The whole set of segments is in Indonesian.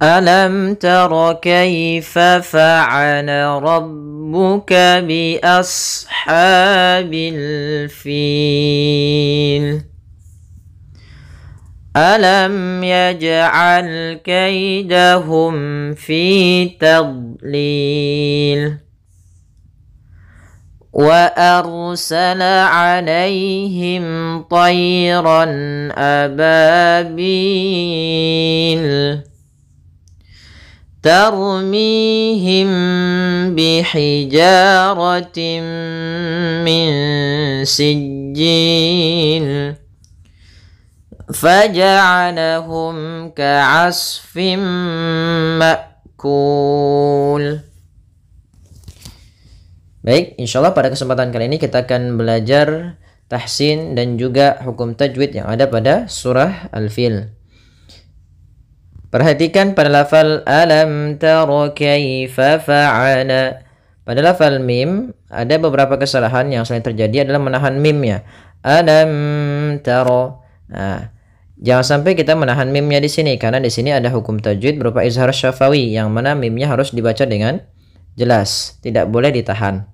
ألم تر كيف فعل ربك بأصحاب الفيل ألم يجعل كيدهم في تضليل وأرسل عليهم طيرا أبابيل ترميهم بحجارة من سجيل فجعلهم كعصف مأكول. Baik, insyaallah pada kesempatan kali ini kita akan belajar tahsin dan juga hukum tajwid yang ada pada surah Al-Fil. Perhatikan pada lafal alam tara kaifa fa'ala. Pada lafal mim ada beberapa kesalahan yang sering terjadi adalah menahan mimnya. Alam tara. Nah, jangan sampai kita menahan mimnya di sini karena di sini ada hukum tajwid berupa izhar syafawi yang mana mimnya harus dibaca dengan jelas, tidak boleh ditahan.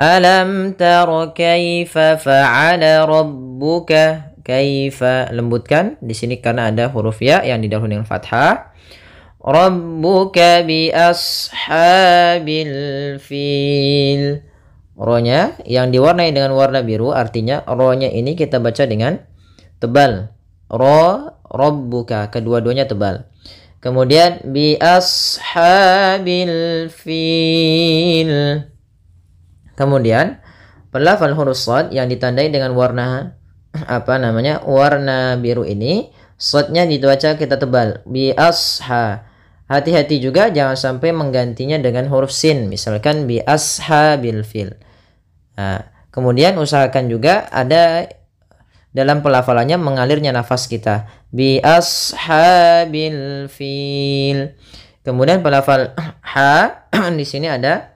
Alam tara kaifa fa'ala rabbuka. Kaifa lembutkan di sini karena ada huruf ya yang didahului dengan fathah. Rabbuka bi ashabil fil. Ro-nya yang diwarnai dengan warna biru, artinya ro-nya ini kita baca dengan tebal. Ro rabbuka, kedua-duanya tebal. Kemudian bi ashabil fil. Kemudian pelafal huruf shad yang ditandai dengan warna warna biru ini, shadnya dibaca kita tebal. Bi asha. Hati-hati juga jangan sampai menggantinya dengan huruf sin, misalkan bi ashabil fil. Nah, kemudian usahakan juga ada dalam pelafalannya mengalirnya nafas kita. Bi ashabil fil. Kemudian pelafal ha di sini ada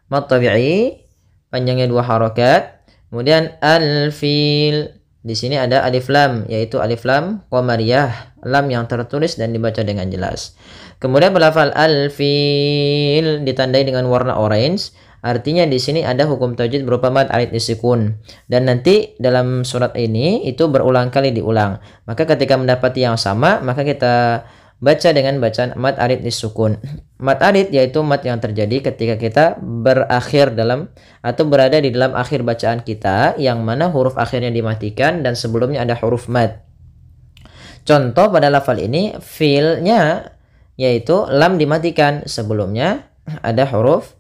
mad tabi'i, panjangnya 2 harakat. Kemudian al-fil, di sini ada alif lam, yaitu alif lam qamariyah, lam yang tertulis dan dibaca dengan jelas. Kemudian pelafal al-fil ditandai dengan warna orange, artinya di sini ada hukum tajwid berupa mad arid disukun. Dan nanti dalam surat ini itu berulang kali diulang. Maka ketika mendapati yang sama, maka kita baca dengan bacaan mad arid disukun. Mad arid yaitu mad yang terjadi ketika kita berakhir dalam atau berada di dalam akhir bacaan kita yang mana huruf akhirnya dimatikan dan sebelumnya ada huruf mad. Contoh pada lafal ini filnya yaitu lam dimatikan, sebelumnya ada huruf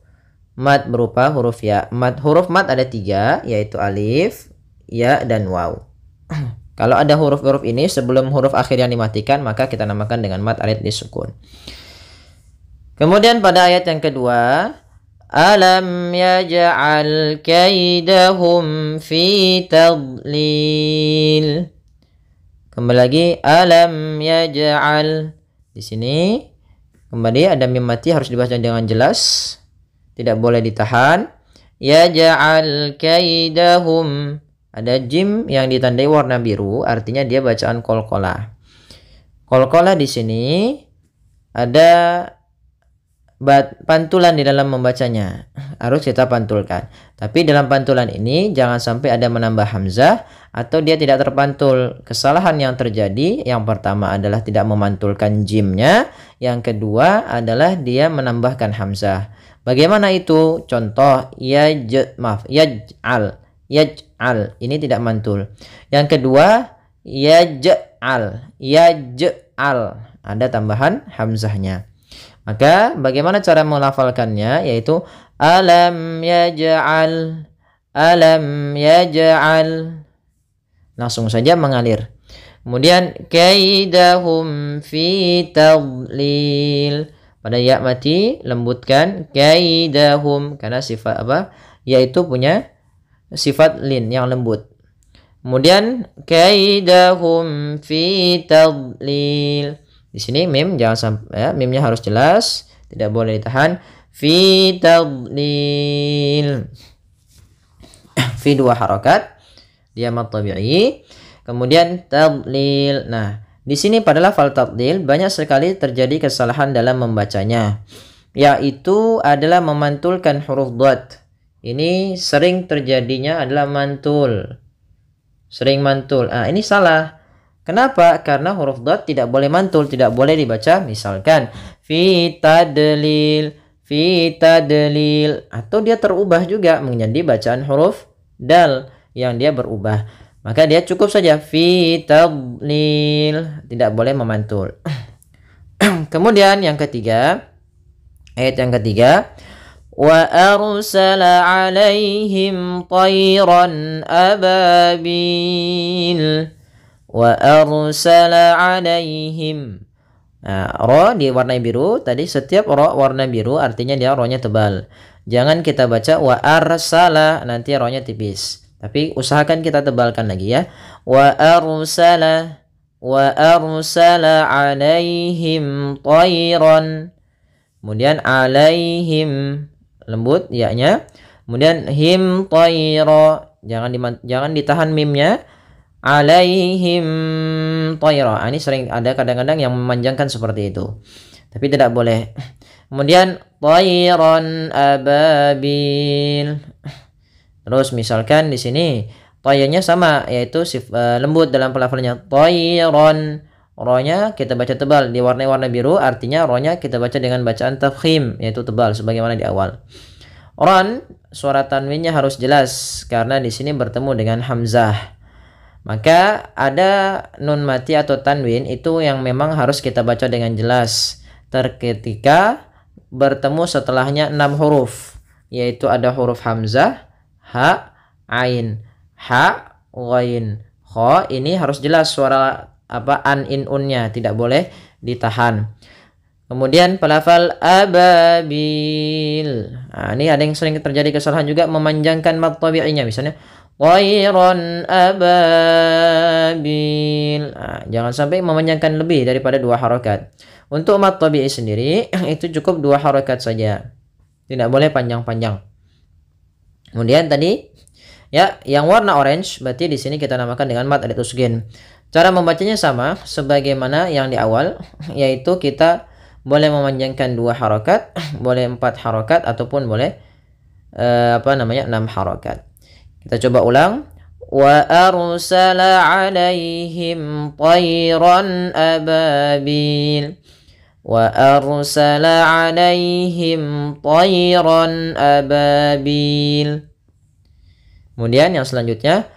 mad berupa huruf ya. Huruf mad ada 3 yaitu alif, ya dan waw. Kalau ada huruf-huruf ini sebelum huruf akhir yang dimatikan, maka kita namakan dengan mad arid disukun. Kemudian pada ayat yang kedua, alam yaj'al kaidahum fi tadlil. Kembali lagi alam yaj'al. Di sini kembali ada mim mati harus dibaca dengan jelas, tidak boleh ditahan. Yaj'al kaidahum. Ada jim yang ditandai warna biru, artinya dia bacaan qalqalah. Qalqalah di sini ada pantulan di dalam membacanya, harus kita pantulkan. Tapi dalam pantulan ini jangan sampai ada menambah hamzah atau dia tidak terpantul. Kesalahan yang terjadi yang pertama adalah tidak memantulkan jimnya, yang kedua adalah dia menambahkan hamzah. Bagaimana itu? Contoh yaj'al. Yaj'al ini tidak mantul. Yang kedua yaj'al. Yaj'al ada tambahan hamzahnya. Maka bagaimana cara melafalkannya, yaitu alam yaj'al. Alam yaj'al. Langsung saja mengalir. Kemudian kaidahum fi tadlil. Pada ya mati lembutkan kaidahum karena sifat yaitu punya sifat lin yang lembut. Kemudian kaidahum fi tadlil. Di sini mim jangan sampai ya, mimnya harus jelas, tidak boleh ditahan. Fi tadlil. Fi 2 harakat, dia mad tabi'i. Kemudian tadlil. Nah, Di sini pada lafal tafdil banyak sekali terjadi kesalahan dalam membacanya, yaitu adalah memantulkan huruf dhad. Ini sering terjadinya adalah mantul. Sering mantul. Ini salah. Kenapa? Karena huruf dhad tidak boleh mantul, tidak boleh dibaca misalkan fi tadlil, atau dia terubah juga menjadi bacaan huruf dal yang dia berubah. Maka dia cukup saja fi tadlil, tidak boleh memantul. Kemudian yang ketiga, ayat yang ketiga, wa arsala alaihim tayran ababil, wa arsala alaihim. Ro di warna biru, tadi setiap ro warna biru artinya dia ronya tebal. Jangan kita baca wa arsala, nanti ronya tipis. Tapi usahakan kita tebalkan lagi ya. Wa arsala alaihim tayran. Kemudian alaihim lembut ya-nya. Kemudian him tayra, jangan ditahan mimnya. Alaihim tayra. Ini sering ada kadang-kadang yang memanjangkan seperti itu. Tapi tidak boleh. Kemudian tayran ababil. Terus misalkan di sini tayanya sama, yaitu lembut dalam pelafalannya tayran. Ro-nya kita baca tebal, diwarnai warna biru, artinya ro-nya kita baca dengan bacaan tafkhim, yaitu tebal sebagaimana di awal. Ron, suara tanwinnya harus jelas karena di sini bertemu dengan hamzah. Maka ada nun mati atau tanwin itu yang memang harus kita baca dengan jelas ketika bertemu setelahnya 6 huruf, yaitu ada huruf hamzah, ha, ain, ha, ghain, kha. Ini harus jelas suara an, in, unnya, tidak boleh ditahan. Kemudian pelafal ababil. Ini ada yang sering terjadi kesalahan juga, memanjangkan mad tabi'inya, misalnya tayran ababil. Jangan sampai memanjangkan lebih daripada 2 harokat. Untuk mad tabi'i sendiri itu cukup 2 harokat saja, tidak boleh panjang-panjang. Kemudian tadi ya, yang warna orange berarti di sini kita namakan dengan mad alif usgin. Cara membacanya sama sebagaimana yang di awal, yaitu kita boleh memanjangkan 2 harokat, boleh 4 harokat, ataupun boleh 6 harokat. Kita coba ulang. Wa arsala alaihim tayran ababil. Wa arsala alaihim tayran ababil. Kemudian yang selanjutnya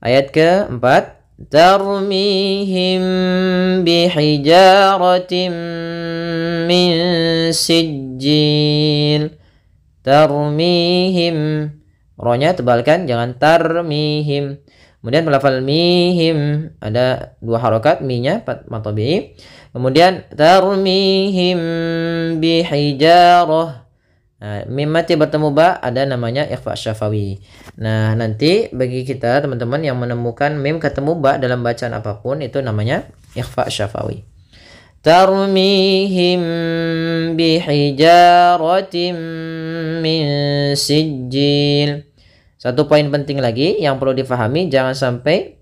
ayat keempat, tarmihim bihijaratin min sijil. Tarmihim, ro-nya tebalkan, jangan tarmihim. Kemudian pelafal mihim ada 2 harokat, mi-nya mad tabi'i. Kemudian tarmihim bihijarah. Mim mati bertemu ba ada namanya ikhfa syafawi. Nah, nanti bagi kita teman-teman yang menemukan mim ketemu ba dalam bacaan apapun, itu namanya ikhfa syafawi. Tarmihim bihijaratin min sijil. Satu poin penting lagi yang perlu difahami, jangan sampai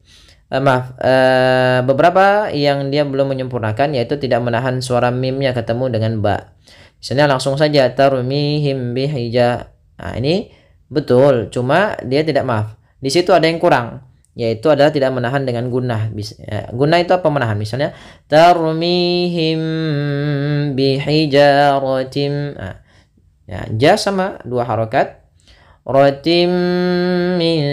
beberapa yang dia belum menyempurnakan, yaitu tidak menahan suara mimnya ketemu dengan ba. Misalnya langsung saja tarmihim bihija. Ini betul, cuma dia tidak di situ ada yang kurang, yaitu adalah tidak menahan dengan gunnah. Gunnah itu apa menahan? Misalnya tarmihim bihijaratim. Ja sama 2 harokat. Ratim min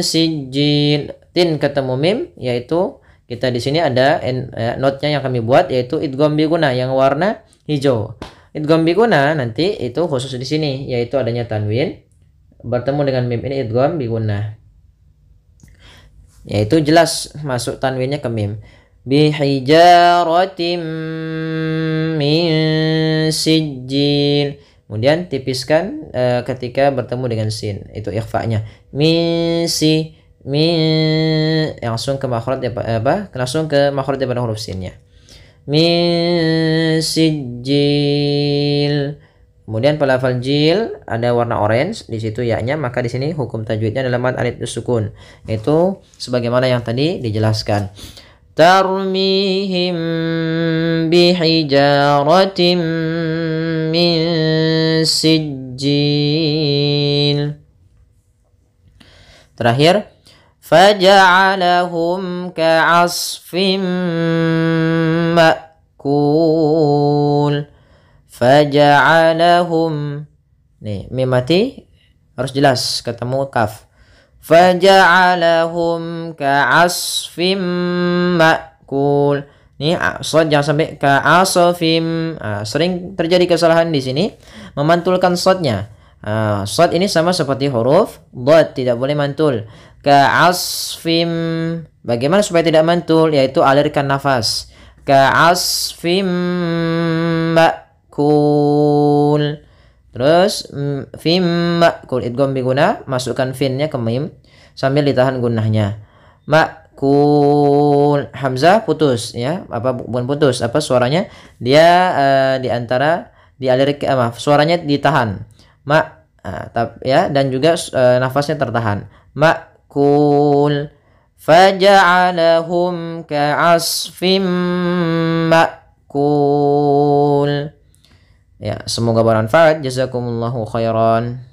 sijil. Tin ketemu mim, yaitu kita di sini ada notnya yang kami buat, yaitu idgham bi gunnah yang warna hijau. Idgham bi gunnah nanti itu khusus di sini, yaitu adanya tanwin bertemu dengan mim, ini idgham bi gunnah. Yaitu jelas masuk tanwinnya ke mim. Bi hijaratim min sijil. Kemudian tipiskan ketika bertemu dengan sin, itu ikhfa-nya. Langsung ke makhraj langsung ke makhraj pada huruf sinnya. Min sijil. Kemudian pelafal jil ada warna orange di situ ya-nya, maka di sini hukum tajwidnya adalah mad alif sukun, itu sebagaimana yang tadi dijelaskan. tarmihim bihijaratin min sijil. Terakhir, faja'alahum ka'asfim ma'kul. Faja'alahum, nih mim mati harus jelas ketemu kaf. Faja'alahum ka'asfim ma'kul. Nih shad jangan sampai ka'asfim. Sering terjadi kesalahan di sini memantulkan shadnya. Shad ini sama seperti huruf dhad, tidak boleh mantul. Ka'asfim. Bagaimana supaya tidak mantul? Yaitu alirkan nafas. Ka'asfim ma'kul. Terus fim ma'kul, idgham bi guna, masukkan finnya ke mim sambil ditahan gunnahnya. Ma'kul, hamzah putus ya, bukan putus, suaranya dia di antara suaranya ditahan. Ya, dan juga nafasnya tertahan. Ma'kul. Faja'alahum ka'asfim ma'kul. Ya, semoga bermanfaat. Jazakumullahu khairan.